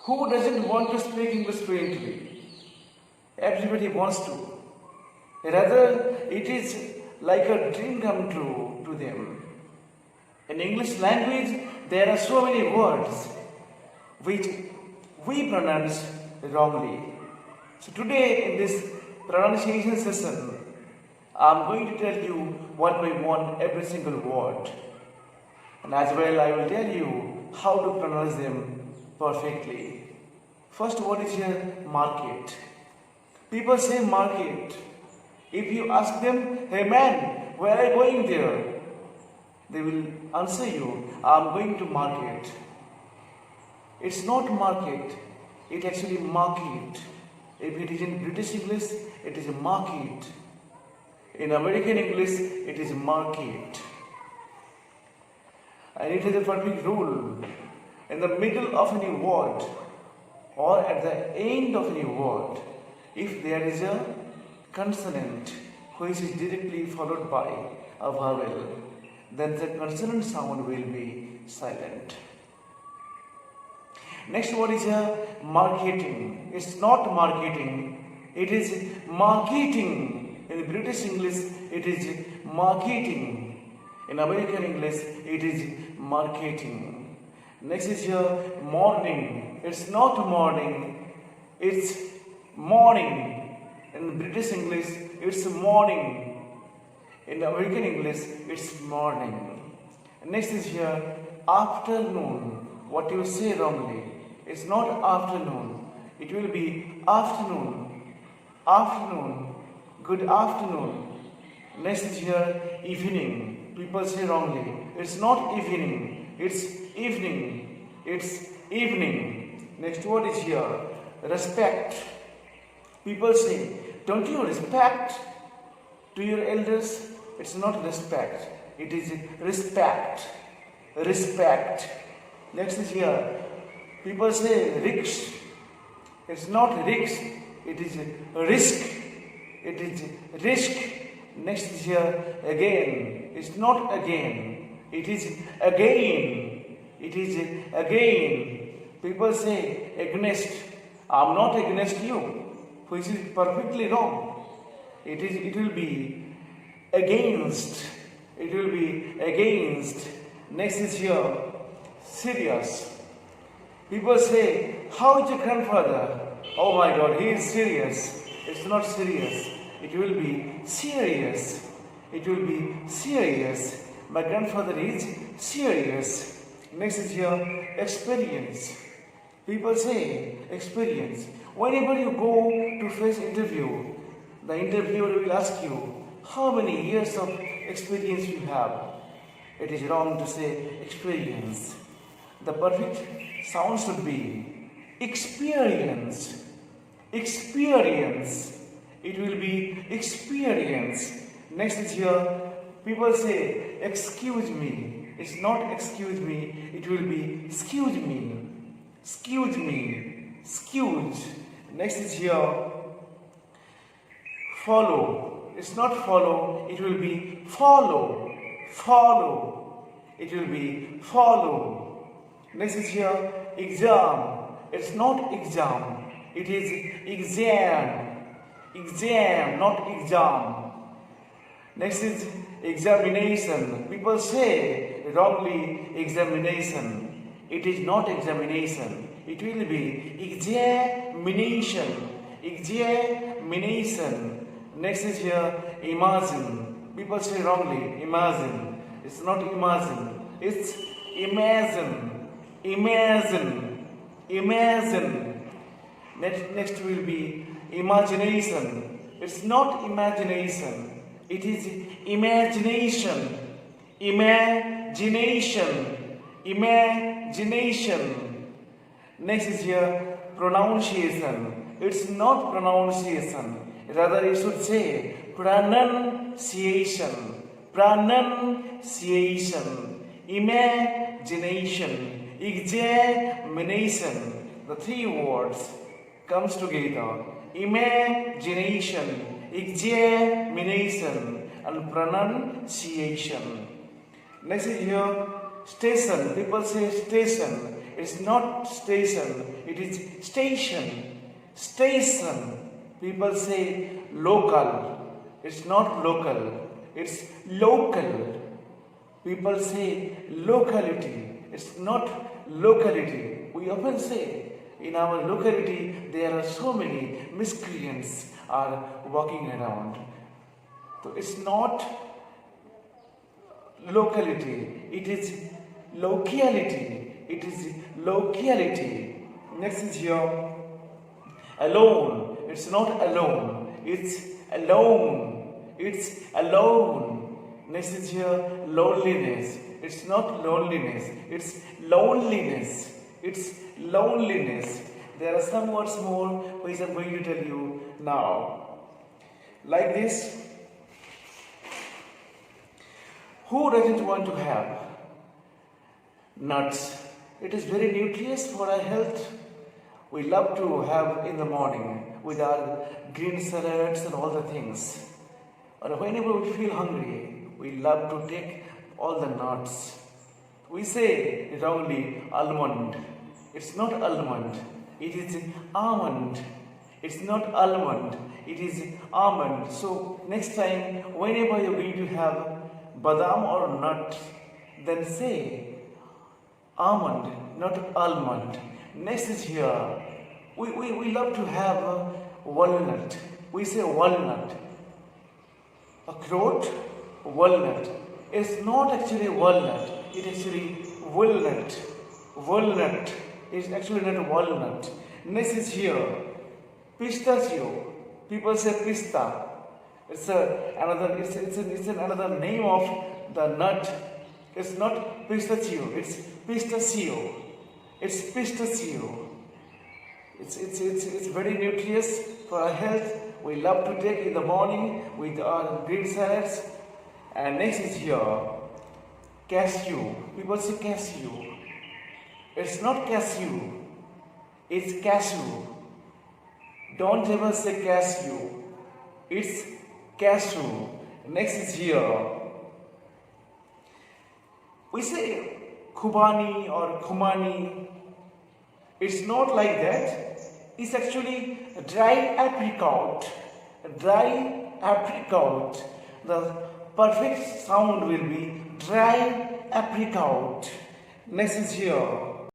Who doesn't want to speak English fluently? Everybody wants to. Rather, it is like a dream come true to them. In English language, there are so many words which we pronounce wrongly. So today in this pronunciation session, I'm going to tell you one by one every single word. And as well, I will tell you how to pronounce them perfectly. First word is here, market. People say market. If you ask them, hey man, where are you going there? They will answer you, I'm going to market. It's not market, it actually market. If it is in British English, it is market. In American English, it is market. And it is a perfect rule. In the middle of any word or at the end of any word, if there is a consonant which is directly followed by a vowel, then the consonant sound will be silent. Next word is marketing. It's not marketing, it is marketing. In British English, it is marketing. In American English, it is marketing. Next is morning. It's not morning, it's morning. In British English, it's morning. In American English, it's morning. Next is afternoon. What you say wrongly. It's not afternoon. It will be afternoon. Afternoon. Good afternoon. Next is evening. People say wrongly. It's not evening. It's evening. It's evening. Next word is respect. People say, don't you respect to your elders? It's not respect. It is respect. Respect. Next is people say risk. It's not risk. It is risk. It is risk. Next is again. It's not again. It is again. It is again. People say against. I'm not against you, which is perfectly wrong. It will be against. It will be against. Next is serious. People say, how is your grandfather? Oh my God, he is serious. It's not serious. It will be serious. It will be serious. My grandfather is serious. Next is experience. People say experience. Whenever you go to face interview, the interviewer will ask you, how many years of experience you have? It is wrong to say experience. The perfect sound should be experience. Experience. It will be experience. Next is people say, excuse me. It's not excuse me. It will be excuse me. Excuse me. Excuse. Next is follow. It's not follow. It will be follow. Follow. It will be follow. Next is exam. It's not exam. It is exam. Exam, not exam. Next is examination. People say wrongly examination. It is not examination. It will be examination. Examination. Next is imagine. People say wrongly imagine. It's not imagine. It's imagine. Imagine. Imagine. Next will be imagination. It's not imagination. It is imagination. Imagination. Imagination. Next is pronunciation. It's not pronunciation. Rather, you should say pronunciation. Pronunciation. Imagination. Examination. The three words comes together. Imagination, examination, and pronunciation. Next is station. People say station. It's not station, it is station. Station. People say local. It's not local, it's local. People say locality. It's not locality. We often say in our locality there are so many miscreants are walking around. So it's not locality, it is locality. It is locality. Next is here alone. It's not alone, it's alone. It's alone. Next is here loneliness. It's not loneliness, it's loneliness. It's loneliness. There are some words more which I'm going to tell you now. Like this. Who doesn't want to have nuts? It is very nutritious for our health. We love to have in the morning with our green salads and all the things. Or whenever we feel hungry, we love to take all the nuts. We say wrongly almond. It's not almond, it is almond. It's not almond, it is almond. So next time, whenever you're going to have badam or nut, then say almond, not almond. Next is here. We love to have walnut. We say walnut. Akhroat, walnut. It's not actually walnut. It is actually walnut. Walnut is actually not walnut. Next is here. Pistachio. People say pista. It's another name of the nut. It's not pistachio. It's pistachio. It's pistachio. It's very nutritious for our health. We love to take in the morning with our green salads. And next is here cashew. People say cashew. It's not cashew. It's cashew. Don't ever say cashew. It's cashew. Next is here. We say Khubani or Khumani. It's not like that. It's actually a dry apricot. A dry apricot. The perfect sound will be dry apricot. Next is here.